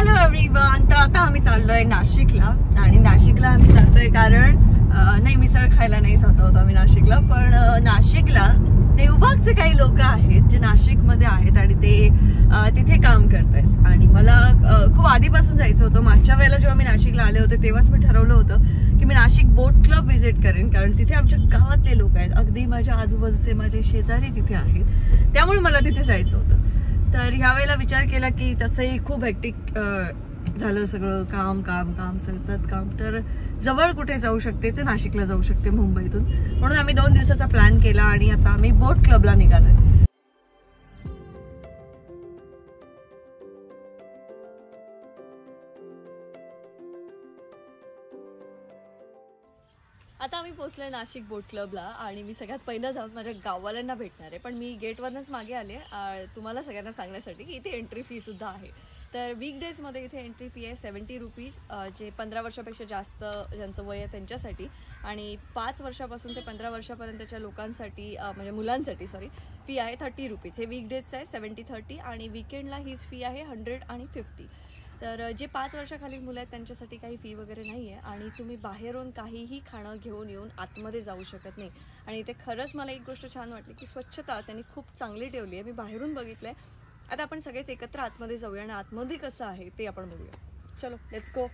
Hello everyone. तर आता आम्ही चाललोय नाशिकला आणि नाशिकला आम्ही जातोय कारण नाही मिसळ खायला नाही जात आहोत आम्ही नाशिकला, पण नाशिकला देवबागचे काही लोक आहेत जे नाशिकमध्ये आहेत आणि ते तिथे काम करतायत आणि मला खूप आधीपासून जायचं होतं. मागच्या वेळेला जेव्हा मी नाशिकला आले होते तेव्हाच मी ठरवलं होतं की मी नाशिक बोट क्लब व्हिजिट करेन, कारण तिथे आमच्या गावातले लोक आहेत, अगदी माझ्या आजूबाजूचे माझे शेजारी तिथे आहेत, त्यामुळे मला तिथे जायचं होतं. तर ह्या वेळेला विचार केला की तसंही खूप हेक्टिक झालं सगळं, काम काम काम सतत काम, तर जवळ कुठे जाऊ शकते तर नाशिकला जाऊ शकते मुंबईतून, म्हणून आम्ही 2 दिवसाचा प्लॅन केला आणि आता आम्ही बोट क्लबला निघालोय. आता आम्ही पोहोचलोय नाशिक बोट क्लबला आणि मी सगळ्यात पहिलं जाऊन माझ्या गाववाल्यांना भेटणार आहे, पण मी गेटवरनंच मागे आले तुम्हाला सगळ्यांना सांगण्यासाठी की इथे एंट्री फी सुद्धा आहे. तर वीकडेजमध्ये इथे एंट्री फी आहे 70 रुपीज, जे 15 वर्षापेक्षा जास्त ज्यांचं वय आहे त्यांच्यासाठी, आणि 5 वर्षापासून ते 15 वर्षापर्यंतच्या लोकांसाठी म्हणजे मुलांसाठी फी आहे 30 रुपीज. हे वीकडेजचं आहे 70-30, आणि वीकेंडला हीच फी आहे 100 आणि 50. तर जे 5 वर्षाखालील मुलं आहेत त्यांच्यासाठी काही फी वगैरे नाही आहे आणि तुम्ही बाहेरून काहीही खाणं घेऊन येऊन आतमध्ये जाऊ शकत नाही. आणि इथे खरंच मला एक गोष्ट छान वाटली की स्वच्छता त्यांनी खूप चांगली ठेवली आहे. मी बाहेरून बघितलं आहे. आता आपण सगळेच एकत्र आतमध्ये जाऊया आणि आतमध्ये कसं आहे ते आपण बघूया. चलो लेट्स गो.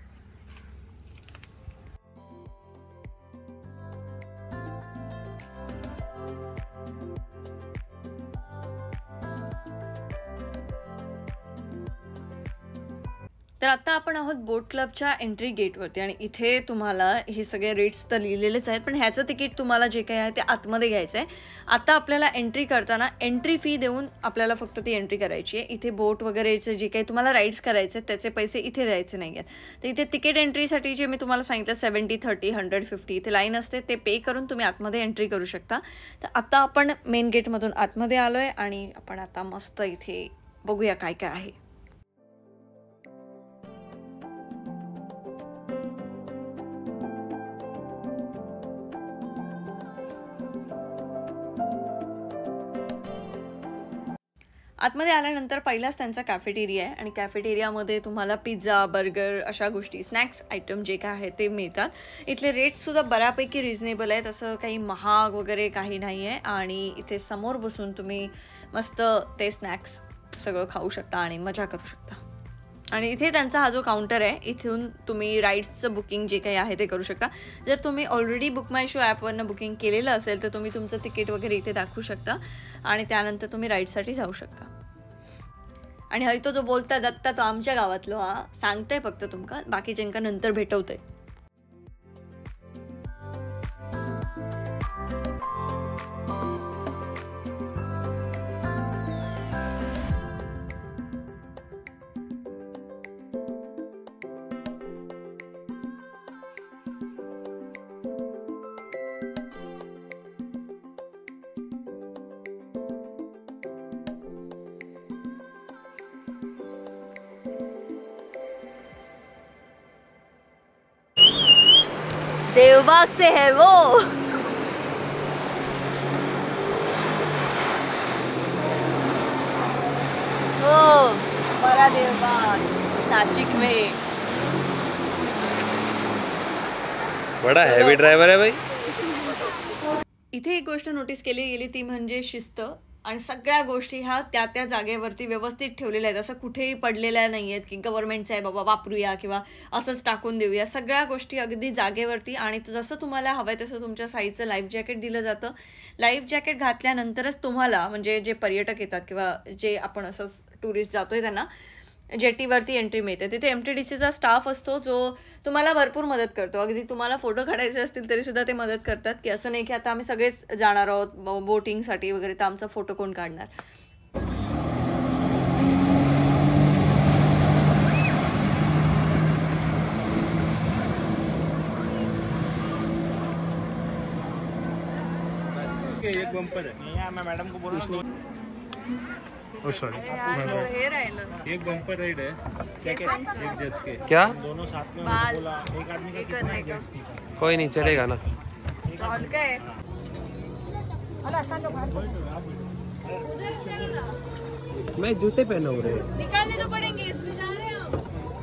तर आता आपण आहोत बोट क्लबच्या एंट्री गेटवरती आणि इथे तुम्हाला हे सगळे रेट्स तर लिहिलेलेच आहेत, पण ह्याचं तिकीट तुम्हाला जे काही आहे ते आतमध्ये घ्यायचं आहे. आता आपल्याला एंट्री करताना एंट्री फी देऊन आपल्याला फक्त ती एंट्री करायची आहे. इथे बोट वगैरेचे जे काही तुम्हाला राईड्स करायचे त्याचे पैसे इथे द्यायचे नाही आहेत. तर इथे तिकीट एंट्रीसाठी जे मी तुम्हाला सांगितलं 70-30 100-50 इथे लाईन असते, ते पे करून तुम्ही आतमध्ये एंट्री करू शकता. तर आता आपण मेन गेटमधून आतमध्ये आलो आहे आणि आपण आता मस्त इथे बघूया काय काय आहे. आतमध्ये आल्यानंतर पहिलाच त्यांचा कॅफेटेरिया आहे आणि कॅफेटेरियामध्ये तुम्हाला पिझ्झा, बर्गर अशा गोष्टी, स्नॅक्स आयटम जे काय आहे ते मिळतात. इथले रेट्ससुद्धा बऱ्यापैकी रिजनेबल आहेत, असं काही महाग वगैरे काही नाही आहे. आणि इथे समोर बसून तुम्ही मस्त ते स्नॅक्स सगळं खाऊ शकता आणि मजा करू शकता. आणि इथे त्यांचा हा जो काउंटर आहे इथून तुम्ही राईड्सचं बुकिंग जे काही आहे ते करू शकता. जर तुम्ही ऑलरेडी बुक माय शो ॲपवरनं बुकिंग केलेलं असेल तर तुम्ही तुमचं तिकीट वगैरे इथे दाखवू शकता आणि त्यानंतर तुम्ही राईडसाठी जाऊ शकता. आणि हय तो जो बोलता दत्ता तो आमच्या गावातलो हा सांगताय फक्त तुमका, बाकीच्यांका नंतर भेटवतंय. देवबाग से है वो. ओ बड़ा देवबाग नाशिक में. बड़ा हेवी ड्रायव्हर आहे भाई. इथे एक गोष्ट नोटीस केली गेली ती म्हणजे शिस्त, आणि सगळ्या गोष्टी ह्या त्या त्या जागेवरती व्यवस्थित ठेवलेल्या आहेत. असं कुठेही पडलेल्या नाही आहेत की गव्हर्नमेंटचं आहे बाबा वापरूया किंवा असंच टाकून देऊया. सगळ्या गोष्टी अगदी जागेवरती, आणि जसं तुम्हाला हवं आहे तसं तुमच्या साईजचं लाईफ जॅकेट दिलं जातं. लाईफ जॅकेट घातल्यानंतरच तुम्हाला, म्हणजे जे पर्यटक येतात किंवा जे आपण असंच टुरिस्ट जातोय त्यांना जेटीवरती एंट्री मिळते. तिथे MTDCचा स्टाफ असतो जो तुम्हाला भरपूर मदत करतो. अगदी तुम्हाला फोटो काढायचे असतील तरीसुद्धा ते मदत करतात, की असं नाही की आता आम्ही सगळेच जाणार आहोत बोटिंगसाठी वगैरे तर आमचा फोटो कोण काढणार. एक बम्पर है, मैं मैडम को बोल रहा हूँ. ओ सॉरी, एक बम्पर राइड है. एक जेट के क्या दोनों साथ में बोला एक आदमी का कितना है जेट स्की का. कोई नहीं चलेगा ना. मैं जूते पहना हूँ रे. निकालने तो पड़ेंगे, इसमें जा रहे हैं हम.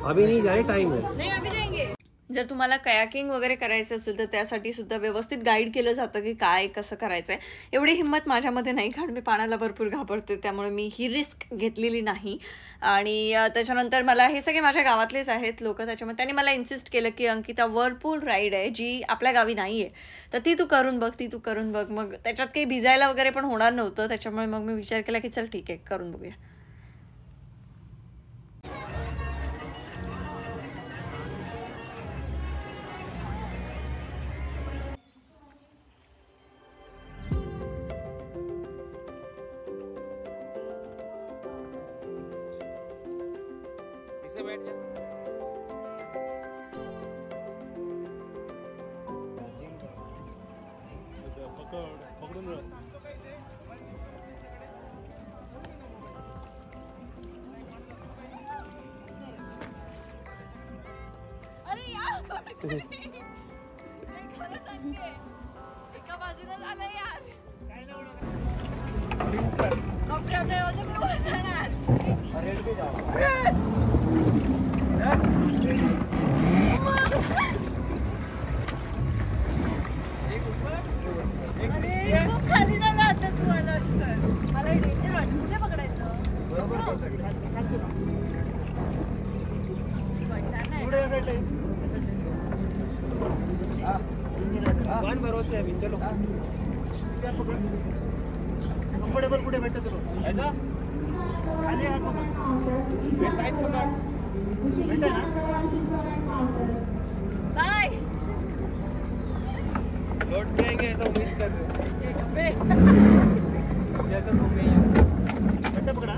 अभी नहीं जा रहे, टाइम है. नाही अभी जाएंगे. जर तुम्हाला कयाकिंग वगैरे करायचं असेल तर त्यासाठी सुद्धा व्यवस्थित गाईड केलं जातं की काय कसं करायचं आहे. एवढी हिंमत माझ्यामध्ये नाही, कारण मी पाण्याला भरपूर घाबरते, त्यामुळे मी ही रिस्क घेतलेली नाही. आणि त्याच्यानंतर मला हे सगळे माझ्या गावातलेच आहेत लोक, त्याच्यामुळे त्यांनी मला इन्सिस्ट केलं की अंकिता व्हर्लपूल राईड आहे जी आपल्या गावी नाही आहे, तर ती तू करून बघ. मग त्याच्यात काही भिजायला वगैरे पण होणार नव्हतं, त्याच्यामुळे मग मी विचार केला की चल ठीक आहे करून बघूया. बैठ जा. पकडून अरे यार एका बाजूला झालं यार. खाली झाला आता तू आलास तर मला डेंजर वाटत. कुठे पकडायचं? चलो कम्फर्टेबल कुठे भेटत तुला बाय. लौट जाएंगे ऐसा उम्मीद कर रहे पकड़ा.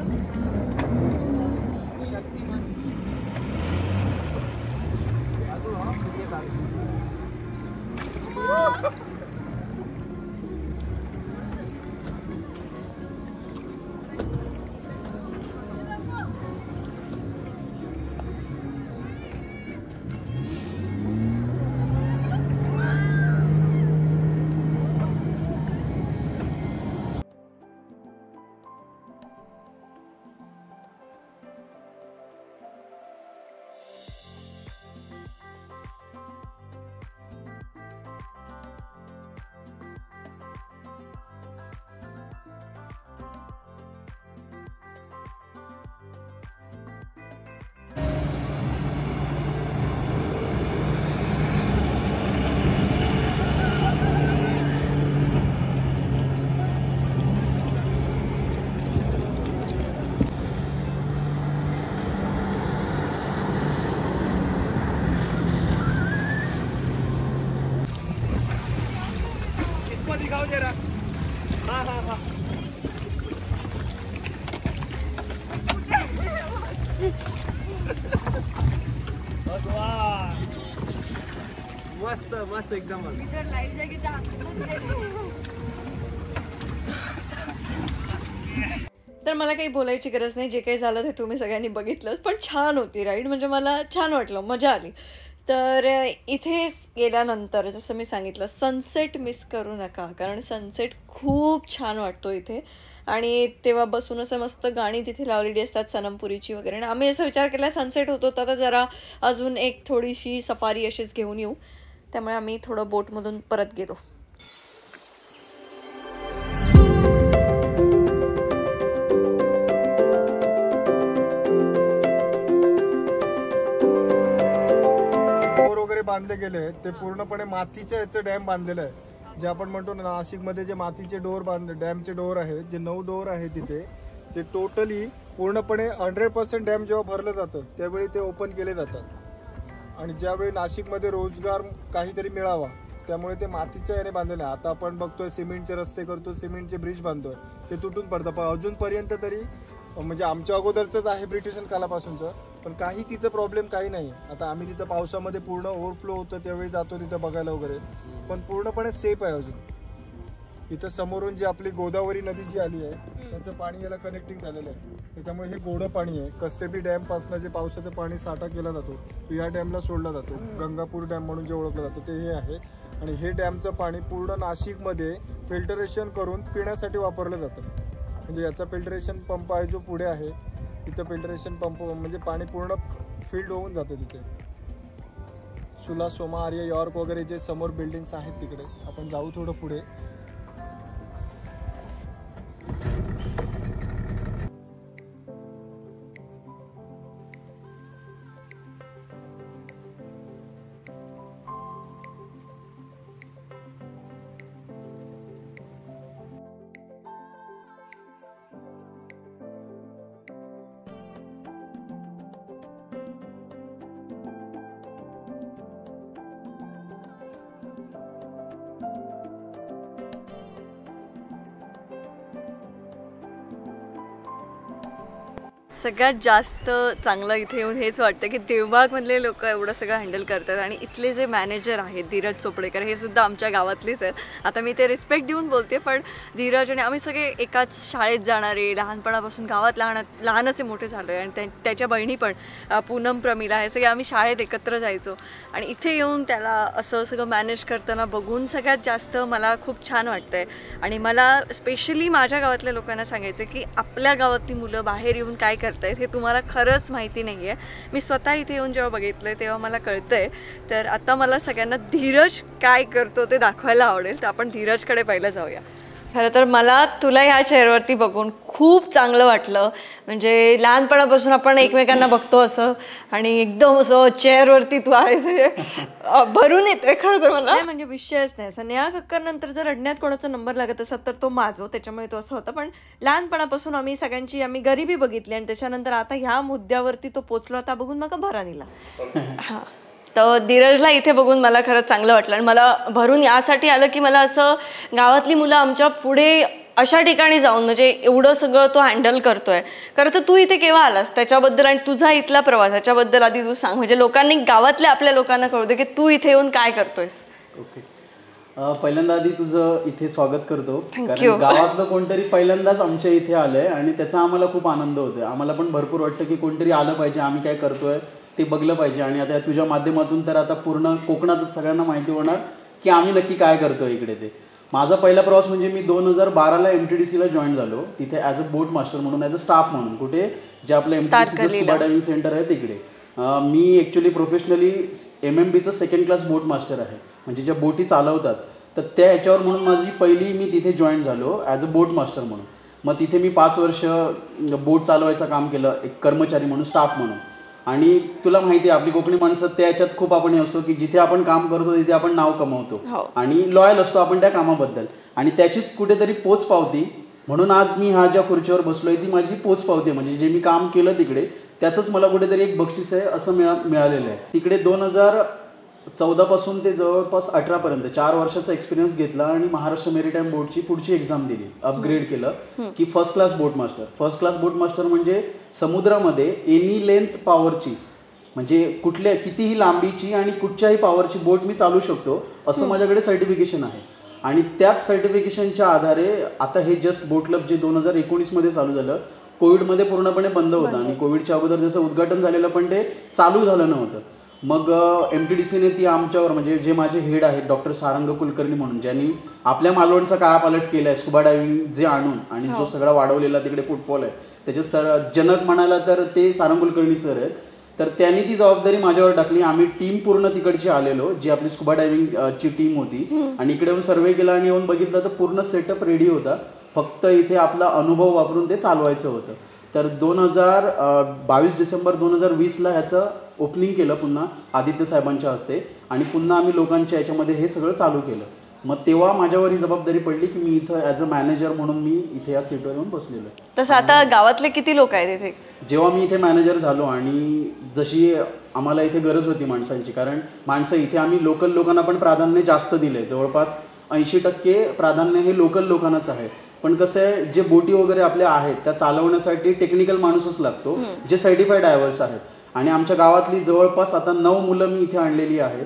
दिखाओ जरा. हाँ हाँ हाँ. मस्त मस्त एकदम. लाईट जागी तर मला काही बोलायची गरज नाही, जे काही झालं ते तुम्ही सगळ्यांनी बघितलंच. पण छान होती राईड, म्हणजे मला छान वाटलं, मजा आली. तर इथे गेल्यानंतर जसं मी सांगितलं सनसेट मिस करू नका, कारण सनसेट खूप छान वाटतो इथे. आणि तेव्हा बसून असं मस्त गाणी तिथे लावलेली असतात सनमपुरीची वगैरे. आणि आम्ही असं विचार केला सनसेट होतो तर जरा अजून एक थोडीशी सफारी अशीच घेऊन येऊ, त्यामुळे आम्ही थोडं बोटमधून परत गेलो. बांधले गेले ते पूर्णपणे मातीच्या याचं डॅम बांधलेलं आहे. जे आपण म्हणतो ना नाशिकमध्ये जे मातीचे डोर डॅमचे डोर आहेत, जे 9 डोर आहे तिथे, ते टोटली पूर्णपणे 100% डॅम जेव्हा भरलं जातं त्यावेळी ते ओपन केले जातात. आणि ज्यावेळी नाशिकमध्ये रोजगार काहीतरी मिळावा त्यामुळे ते मातीच्या याने बांधलेले आहे. आता आपण बघतोय सिमेंटचे रस्ते करतो, सिमेंटचे ब्रिज बांधतोय, ते तुटून पडतं. पण अजूनपर्यंत तरी म्हणजे आमच्या अगोदरचंच आहे ब्रिटिशन कालापासूनचं, पण काही तिथं प्रॉब्लेम काही नाही. आता आम्ही तिथं पावसामध्ये पूर्ण ओव्हरफ्लो होतं त्यावेळी जातो तिथं बघायला वगैरे, पण पूर्णपणे सेफ आहे अजून. इथं समोरून जी आपली गोदावरी नदी जी आली आहे त्याचं पाणी याला कनेक्टिंग झालेलं आहे, त्याच्यामुळे हे गोडं पाणी आहे. कस्टेपी डॅमपासून जे पावसाचं पाणी साठा केला जातो या डॅमला सोडला जातो. गंगापूर डॅम म्हणून जे ओळखलं जातं ते हे आहे. आणि हे डॅमचं पाणी पूर्ण नाशिकमध्ये फिल्टरेशन करून पिण्यासाठी वापरलं जातं. म्हणजे याचा फिल्टरेशन पंप आहे जो पुढे आहे तिथं फिल्टरेशन पंप म्हणजे पाणी पूर्ण फिल्ड होऊन जातं तिथे. सुला, सोमा, आर्य, यॉर्क वगैरे जे समोर बिल्डिंग्स आहेत तिकडे आपण जाऊ थोडं पुढे. सगळ्यात जास्त चांगलं इथे येऊन हेच वाटतं की देवबागमधले लोक एवढं सगळं हँडल करतात आणि इथले जे मॅनेजर आहेत धीरज चोपडेकर हे सुद्धा आमच्या गावातलेच आहेत. आता मी ते रिस्पेक्ट देऊन बोलते, पण धीरज आणि आम्ही सगळे एकाच शाळेत जाणारे, लहानपणापासून गावात लहानच मोठे झालो आहे. आणि त्याच्या बहिणी पण पूनम, प्रमिला हे सगळे आम्ही शाळेत एकत्र जायचो. आणि इथे येऊन त्याला असं सगळं मॅनेज करताना बघून सगळ्यात जास्त मला खूप छान वाटतं आहे. आणि मला स्पेशली माझ्या गावातल्या लोकांना सांगायचं की आपल्या गावातली मुलं बाहेर येऊन काय करतायत हे तुम्हाला खरंच माहिती नाही आहे. मी स्वतः इथे येऊन जेव्हा बघितलं तेव्हा मला कळतंय. तर आता मला सगळ्यांना धीरज काय करतो ते दाखवायला आवडेल. तर आपण धीरजकडे पहिलं जाऊया. खरं तर मला तुला ह्या चेअरवरती बघून खूप चांगलं वाटलं. म्हणजे लहानपणापासून आपण एकमेकांना बघतो असं आणि एकदम असं चेअरवरती तू आहेस म्हणजे भरून येते खरं तर मला. म्हणजे विषयच नाही असं. नेहा कक्कर नंतर जर रडण्यात कोणाचा नंबर लागत असत तर तो माझो, त्याच्यामुळे तो असं होतं. पण लहानपणापासून आम्ही गरिबी बघितली आणि त्याच्यानंतर आता ह्या मुद्द्यावरती तो पोचलो होता बघून मग भरा निला. हां, तर धीरजला इथे बघून मला खरंच चांगलं वाटलं. आणि मला भरून यासाठी आलं की मला असं गावातली मुलं आमच्या पुढे अशा ठिकाणी जाऊन म्हणजे एवढं सगळं तो हँडल करतोय. खरं तर तू इथे केव्हा आलास त्याच्याबद्दल आणि तुझा इथला प्रवास याच्याबद्दल आधी तू सांग, म्हणजे लोकांनी गावातल्या आपल्या लोकांना कळू दे की तू इथे येऊन काय करतोयस. ओके, पहिल्यांदा आधी तुझं इथे स्वागत करतो. कारण गावातलं कोणतरी पहिल्यांदाच आमच्या इथे आलंय आणि त्याचा आम्हाला खूप आनंद होतोय. आम्हाला पण भरपूर वाटतं की कोणतरी आलं पाहिजे, आम्ही काय करतोय ते बघलं पाहिजे. आणि आता तुझ्या माध्यमातून तर आता पूर्ण कोकणातच सगळ्यांना माहिती होणार की आम्ही नक्की काय करतोय इकडे ते. माझा पहिला प्रवास म्हणजे मी 2012ला MTDCला जॉईन झालो, तिथे ॲज अ बोट मास्टर म्हणून, ॲज अ स्टाफ म्हणून. कुठे जे आपलं MTDC स्कुबा डायव्हिंग सेंटर आहे तिकडे. मी ॲक्च्युली प्रोफेशनली MMBचं सेकंड क्लास बोट मास्टर आहे, म्हणजे ज्या बोटी चालवतात तर त्या याच्यावर म्हणून माझी पहिली मी तिथे जॉईन झालो ॲज अ बोट मास्टर म्हणून. मग तिथे मी 5 वर्ष बोट चालवायचं काम केलं, एक कर्मचारी म्हणून, स्टाफ म्हणून. आणि तुला माहिती आहे आपली कोकणी माणसं त्या याच्यात खूप आपण हे असतो की जिथे आपण काम करतो तिथे आपण नाव कमवतो आणि लॉयल असतो आपण त्या कामाबद्दल. आणि त्याचीच कुठेतरी पोच पावती म्हणून आज मी हा ज्या खुर्चीवर बसलोय ती माझी पोच पावती, म्हणजे जे मी काम केलं तिकडे त्याचंच मला कुठेतरी एक बक्षीस आहे असं मिळालेलं आहे. तिकडे 2014 पासून ते जवळपास 18 पर्यंत 4 वर्षाचा एक्सपिरियन्स घेतला आणि महाराष्ट्र मेरीटाईम बोर्डची पुढची एक्झाम दिली. अपग्रेड केलं की फर्स्ट क्लास बोट मास्टर. फर्स्ट क्लास बोट मास्टर म्हणजे समुद्रामध्ये एनी लेंथ पॉवरची, म्हणजे कुठल्या कितीही लांबीची आणि कुठच्याही पॉवरची बोट मी चालू शकतो असं माझ्याकडे सर्टिफिकेशन आहे. आणि त्याच सर्टिफिकेशनच्या आधारे आता हे जस्ट बोट क्लब जे 2019मध्ये चालू झालं, कोविडमध्ये पूर्णपणे बंद होतं आणि कोविडच्या अगोदर जसं उद्घाटन झालेलं पण ते चालू झालं नव्हतं. मग MTDCने ती आमच्यावर, म्हणजे जे माझे हेड आहेत डॉक्टर सारंग कुलकर्णी म्हणून, ज्यांनी आपल्या मालवणचा कायापालट केला आहे स्कुबा डायव्हिंग जे आणून आणि जो सगळा वाढवलेला तिकडे फुटबॉल आहे त्याचे जनक म्हणाला तर ते सारंग कुलकर्णी सर आहेत. तर त्यांनी ती जबाबदारी माझ्यावर टाकली. आम्ही टीम पूर्ण तिकडची आलेलो, जी आपली स्कुबा डायव्हिंगची टीम होती. आणि इकडे येऊन सर्वे केला आणि येऊन बघितलं तर पूर्ण सेटअप रेडी होता, फक्त इथे आपला अनुभव वापरून ते चालवायचं होतं. तर 22 डिसेंबर 2020ला ह्याचं ओपनिंग केलं पुन्हा आदित्य साहेबांच्या हस्ते आणि पुन्हा आम्ही लोकांच्या याच्यामध्ये हे सगळं चालू केलं. मग तेव्हा माझ्यावर ही जबाबदारी पडली की मी इथं ॲज अ मॅनेजर म्हणून मी इथे या सीटवर येऊन बसलेलो आहे. तसं आता गावातले किती लोक आहेत इथे? जेव्हा मी इथे मॅनेजर झालो आणि जशी आम्हाला इथे गरज होती माणसांची, कारण माणसं इथे आम्ही लोकल लोकांना पण प्राधान्य जास्त दिले, जवळपास 80% प्राधान्य हे लोकल लोकांनाच आहे. पण कसं आहे, जे बोटी वगैरे आपल्या आहेत त्या चालवण्यासाठी टेक्निकल माणूसच लागतो जे सर्टिफाईड डायव्हर्स आहेत. आणि आमच्या गावातली जवळपास आता 9 मुलं मी इथे आणलेली आहेत,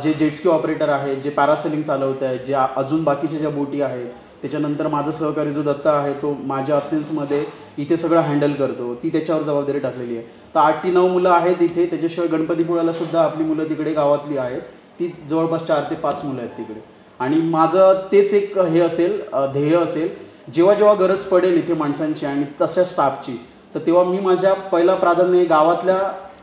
जे जेटस्की ऑपरेटर आहेत, जे पॅरासेलिंग चालवत आहेत, जे अजून बाकीच्या ज्या बोटी आहेत. त्याच्यानंतर माझा सहकारी जो दत्ता आहे तो माझ्या अब्सेन्समध्ये इथे सगळं हँडल करतो, ती त्याच्यावर जबाबदारी टाकलेली आहे. तर 8 ते 9 मुलं आहेत इथे. त्याच्याशिवाय गणपतीपुळ्याला सुद्धा आपली मुलं तिकडे गावातली आहेत, ती जवळपास 4 ते 5 मुलं आहेत तिकडे. आणि माझं तेच एक हे असेल, ध्येय असेल, जेव्हा जेव्हा गरज पडेल इथे माणसांची आणि तशा स्टाफची, तर तेव्हा मी माझ्या पहिला प्राधान्य गावातल्या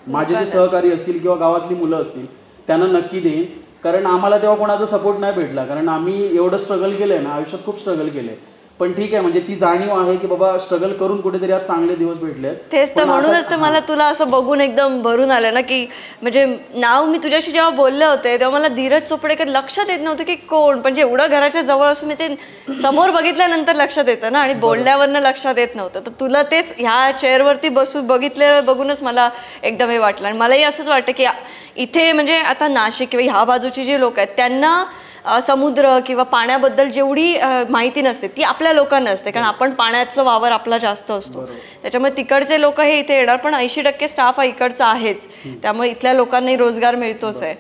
माझे जे सहकारी असतील किंवा गावातली मुलं असतील त्यांना नक्की देईन. कारण आम्हाला तेव्हा कोणाचा सपोर्ट नाही भेटला, कारण आम्ही एवढं स्ट्रगल केलंय ना, आयुष्यात खूप स्ट्रगल केलंय. पण ठीक आहे, म्हणजे ती जाणीव आहे की बाबा स्ट्रगल करून कुठेतरी आज चांगले दिवस भेटले. तेच तर, म्हणूनच तर मला तुला असं बघून एकदम भरून आलं ना, की म्हणजे नाव मी तुझ्याशी जेव्हा बोलले होते तेव्हा मला धीरज चोपडेकर लक्षात येत नव्हतं की कोण, म्हणजे एवढं घराच्या जवळ असून मी ते समोर बघितल्यानंतर लक्षात येतं ना, आणि बोलल्यावरनं लक्षात येत नव्हतं. तर तुला तेच ह्या चेअरवरती बघूनच मला एकदम हे वाटलं. आणि मलाही असंच वाटतं की इथे म्हणजे आता नाशिक किंवा ह्या बाजूची जी लोक आहेत त्यांना समुद्र किंवा पाण्याबद्दल जेवढी माहिती नसते ती आपल्या लोकांना असते, कारण आपण पाण्याचा वावर आपला जास्त असतो. त्याच्यामुळे तिकडचे लोक हे इथे येणार, पण 80% स्टाफ हा इकडचा आहेच, त्यामुळे इथल्या लोकांनाही रोजगार मिळतोच आहे.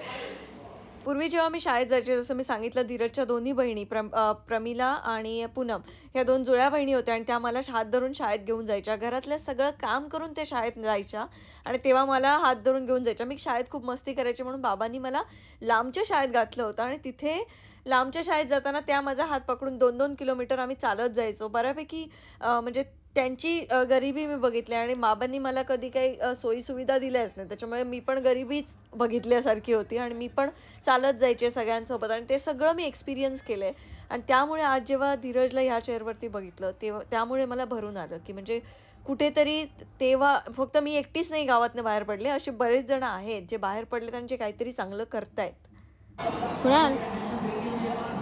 पूर्वी जेव्हा मी शाळेत जायचे, जसं मी सांगितलं, धीरजच्या दोन्ही बहिणी प्रमिला आणि पूनम ह्या 2 जुळ्या बहिणी होत्या आणि त्या मला हात धरून शाळेत घेऊन जायच्या. घरातलं सगळं काम करून ते शाळेत जायच्या आणि तेव्हा मला हात धरून घेऊन जायच्या. मी शाळेत खूप मस्ती करायची म्हणून बाबांनी मला लांबच्या शाळेत घातलं होतं आणि तिथे लांबच्या शाळेत जाताना त्या माझा हात पकडून 2-2 किलोमीटर आम्ही चालत जायचो. बऱ्यापैकी म्हणजे त्यांची गरिबी मी बघितली आणि बाबांनी मला कधी काही सोयीसुविधा दिल्याच नाही, त्याच्यामुळे मी पण गरिबीच बघितल्यासारखी होती आणि मी पण चालत जायचे सगळ्यांसोबत आणि ते सगळं मी एक्सपिरियन्स केलं आहे. आणि त्यामुळे आज जेव्हा धीरजला ह्या चेअरवरती बघितलं तेव्हा त्यामुळे मला भरून आलं की म्हणजे कुठेतरी तेव्हा फक्त मी एकटीच नाही गावातनं बाहेर पडले, असे बरेच जण आहेत जे बाहेर पडलेत आणि जे काहीतरी चांगलं करतायत.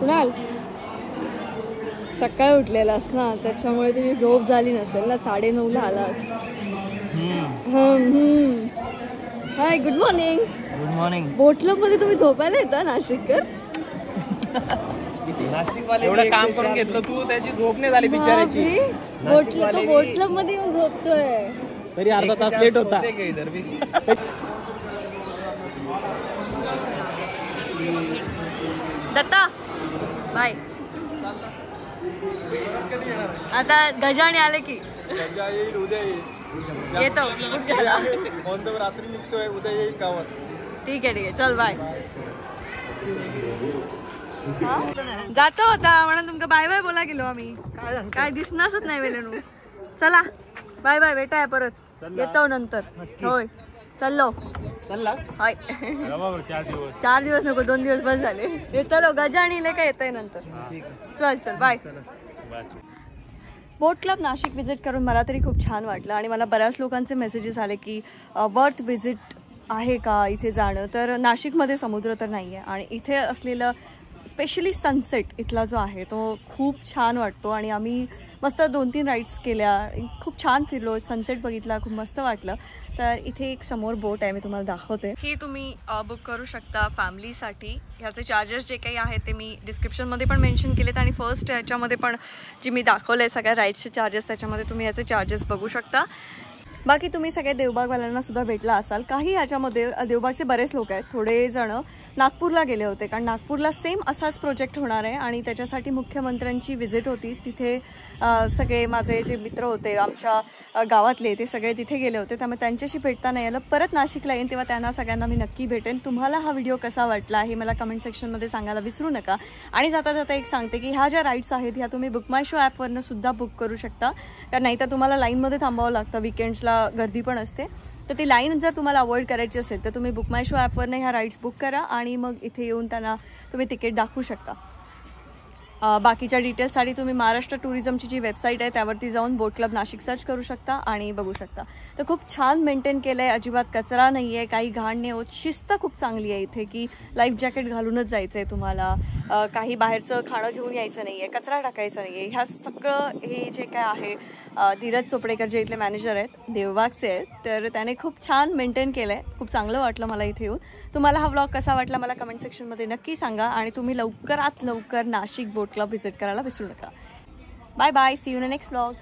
कुणाल सकाळी उठलेलास ना, त्याच्यामुळे तुझी झोप झाली नसेल ना, 9:30ला आलास. Hi, good morning. Good morning. Boat club मध्ये तुम्ही झोपायला येता नाशिककर? नाशिकवाले एवढं काम करून घेतलं तू, त्याची झोप नाही झाली बिचाराची. बोट क्लब मध्ये येऊन झोपतोय, तरी अर्धा तास लेट होता. दत्ता बाय. आता गजाने आले की येईल, उद्या येईल, येतो. रात्री निघतोय, उद्या येईल गावात. ठीक आहे चल बाय. जातो होता म्हणून तुमका बाय बाय बोला गेलो आम्ही, काय दिसणारच नाही वेळेनू. चला बाय बाय, भेटाय परत, येतो नंतर. होय चाललो. होय 4 दिवस नको, 2 दिवस बस झाले. येतो गजाणीले काय येतंय नंतर. चल बाय. बोट क्लब नाशिक व्हिजिट करून मला तरी खूप छान वाटलं आणि मला बऱ्याच लोकांचे मेसेजेस आले की वर्थ व्हिजिट आहे का इथे जाणं. तर नाशिकमध्ये समुद्र तर नाही आहे आणि इथे असलेलं स्पेशली सनसेट इथला जो आहे तो खूप छान वाटतो आणि आम्ही मस्त 2-3 राईड्स केल्या, खूप छान फिरलो, सनसेट बघितला, खूप मस्त वाटलं. तर इथे एक समोर बोट आहे, मी तुम्हाला दाखवते. ही तुम्ही बुक करू शकता फॅमिलीसाठी. ह्याचे चार्जेस जे काही आहेत ते मी डिस्क्रिप्शनमध्ये पण मेन्शन केलेत आणि फर्स्ट ह्याच्यामध्ये पण जी मी दाखवलं आहे सगळ्या राईड्सचे चार्जेस, त्याच्यामध्ये तुम्ही याचे चार्जेस बघू शकता. बाकी तुम्ही सगळे देवबागवाल्यांना सुद्धा भेटला असाल. काही ह्याच्यामध्ये देवबागचे बरेच लोक आहेत, थोडे जण नागपूरला गेले होते, कारण नागपूरला सेम असाच प्रोजेक्ट होणार आहे आणि त्याच्यासाठी मुख्यमंत्र्यांची व्हिजिट होती. तिथे सगळे माझे जे मित्र होते आमच्या गावातले ते सगळे तिथे गेले होते, त्यामुळे त्यांच्याशी भेटता नाही आलं. परत नाशिकला येईन तेव्हा त्यांना सगळ्यांना मी नक्की भेटेन. तुम्हाला हा व्हिडिओ कसा वाटला हे मला कमेंट सेक्शनमध्ये सांगायला विसरू नका. आणि जाता जाता एक सांगते की ह्या ज्या राईड्स आहेत ह्या तुम्ही बुक माय शो ॲपवरनं सुद्धा बुक करू शकता, कारण नाहीतर तुम्हाला लाईनमध्ये थांबावं लागतं, विकेंड्सला गर्दी पण असते. तर ती लाईन जर तुम्हाला अवॉइड करायची असेल तर तुम्ही बुक माय शो ॲपवरनं ह्या राईड्स बुक करा आणि मग इथे येऊन त्यांना तुम्ही तिकीट दाखवू शकता. बाकीच्या डिटेल्ससाठी तुम्ही महाराष्ट्र टुरिझमची जी वेबसाईट आहे त्यावरती जाऊन बोट क्लब नाशिक सर्च करू शकता आणि बघू शकता. तर खूप छान मेंटेन केलं आहे, अजिबात कचरा नाही आहे, काही घाण नाही होत. शिस्त खूप चांगली आहे इथे की लाईफ जॅकेट घालूनच जायचं आहे तुम्हाला, काही बाहेरचं खाणं घेऊन यायचं नाही आहे, कचरा टाकायचा नाही आहे. ह्या सगळं हे जे काय आहे धीरज चोपडेकर जे इथले मॅनेजर आहेत देवबागचे आहेत, तर त्याने खूप छान मेंटेन केलं आहे. खूप चांगलं वाटलं मला इथे येऊन. तुम्हाला हा व्लॉग कसा वाटला मला कमेंट सेक्शनमध्ये नक्की सांगा आणि तुम्ही लवकरात लवकर नाशिक बोट क्लब व्हिजिट करायला विसरू नका. Bye bye, see you in next vlog.